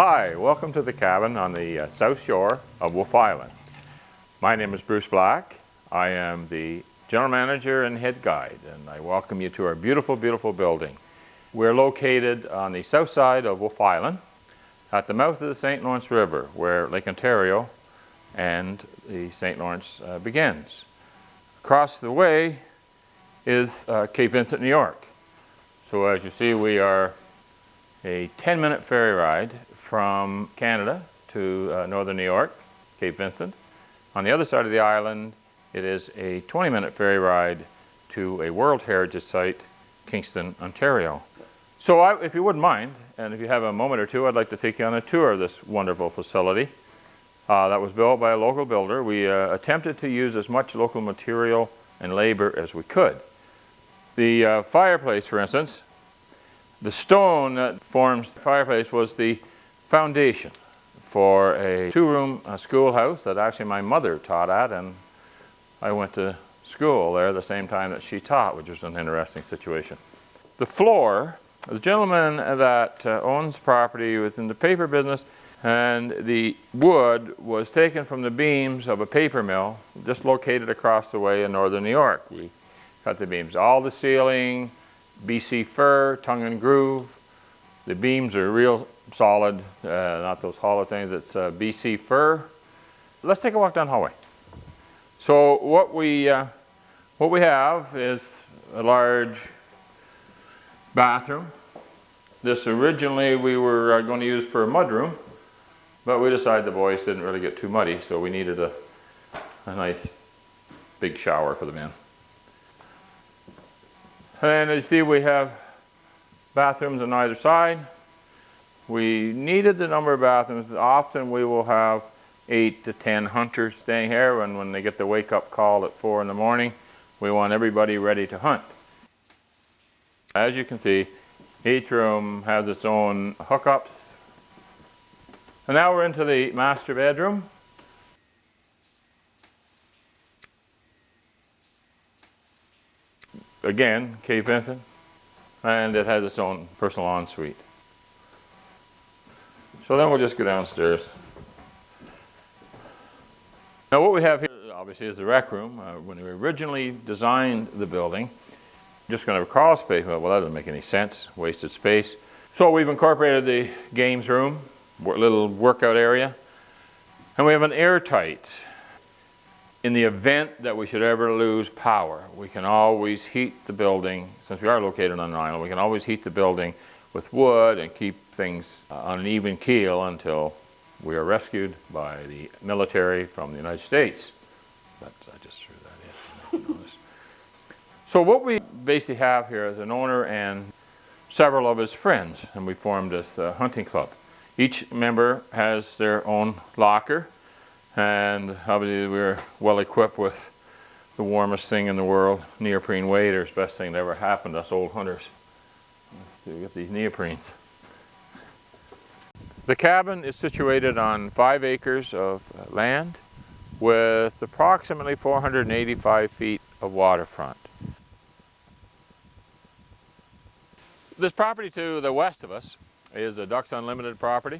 Hi, welcome to the cabin on the south shore of Wolfe Island. My name is Bruce Black. I am the general manager and head guide, and I welcome you to our beautiful, beautiful building. We're located on the south side of Wolfe Island at the mouth of the St. Lawrence River, where Lake Ontario and the St. Lawrence begins. Across the way is Cape Vincent, New York. So as you see, we are a 10-minute ferry ride from Canada to northern New York, Cape Vincent. On the other side of the island, it is a 20-minute ferry ride to a World Heritage Site, Kingston, Ontario. So if you wouldn't mind, and if you have a moment or two, I'd like to take you on a tour of this wonderful facility that was built by a local builder. We attempted to use as much local material and labor as we could. The fireplace, for instance, the stone that forms the fireplace was the foundation for a two-room schoolhouse that actually my mother taught at, and I went to school there the same time that she taught, which was an interesting situation. The floor, the gentleman that owns property was in the paper business, and the wood was taken from the beams of a paper mill just located across the way in northern New York. We cut the beams. All the ceiling, BC fir, tongue and groove. The beams are real solid, not those hollow things. It's BC fir. Let's take a walk down the hallway. So what we have is a large bathroom. This originally we were going to use for a mudroom, but we decided the boys didn't really get too muddy, so we needed a nice big shower for the men. And as you see, we have bathrooms on either side. We needed the number of bathrooms. Often we will have 8 to 10 hunters staying here, and when they get the wake-up call at 4 in the morning, we want everybody ready to hunt. As you can see, each room has its own hookups. And now we're into the master bedroom. Again, Cape Vincent, and it has its own personal ensuite. So then we'll just go downstairs. Now what we have here obviously is the rec room. When we originally designed the building, just going to have a crawl space. Well, that doesn't make any sense, wasted space. So we've incorporated the games room, little workout area, and we have an airtight. In the event that we should ever lose power, we can always heat the building. Since we are located on an island, we can always heat the building with wood and keep things on an even keel until we are rescued by the military from the United States. I just threw that in. So what we basically have here is an owner and several of his friends, and we formed this hunting club. Each member has their own locker, and obviously we're well equipped with the warmest thing in the world, neoprene waders. Best thing that ever happened to us old hunters. We get these neoprenes. The cabin is situated on 5 acres of land with approximately 485 feet of waterfront. This property to the west of us is the Ducks Unlimited property.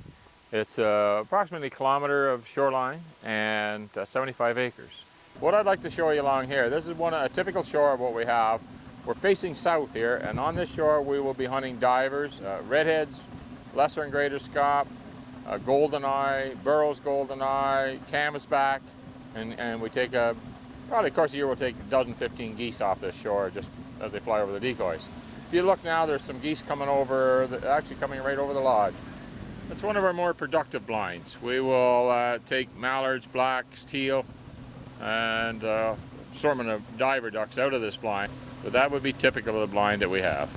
It's approximately a kilometer of shoreline and 75 acres. What I'd like to show you along here, this is a typical shore of what we have. We're facing south here, and on this shore we will be hunting divers, redheads, lesser and greater scaup, goldeneye, Burroughs goldeneye, canvasback, and we take probably the course of the year we'll take a dozen, 15 geese off this shore just as they fly over the decoys. If you look now, there's some geese coming over, actually coming right over the lodge. That's one of our more productive blinds. We will take mallards, blacks, teal, and assortment of diver ducks out of this blind. But that would be typical of the blind that we have.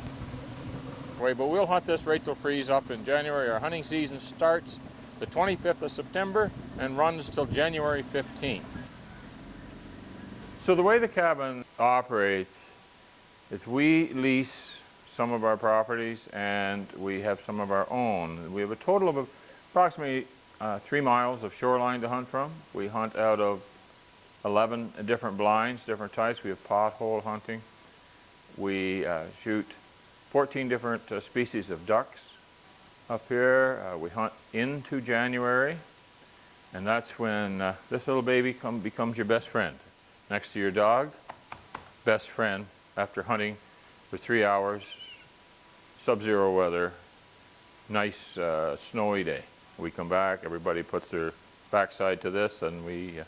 But we'll hunt this right till freeze up in January. Our hunting season starts the 25th of September and runs till January 15th. So the way the cabin operates is we lease some of our properties and we have some of our own. We have a total of approximately 3 miles of shoreline to hunt from. We hunt out of 11 different blinds, different types. We have pothole hunting. We shoot 14 different species of ducks. Up here, we hunt into January, and that's when this little baby becomes your best friend. Next to your dog, best friend after hunting for 3 hours, sub-zero weather, nice snowy day. We come back, everybody puts their backside to this, and we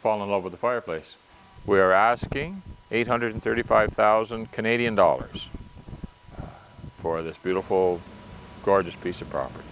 fall in love with the fireplace. We are asking 835,000 Canadian dollars for this beautiful, gorgeous piece of property.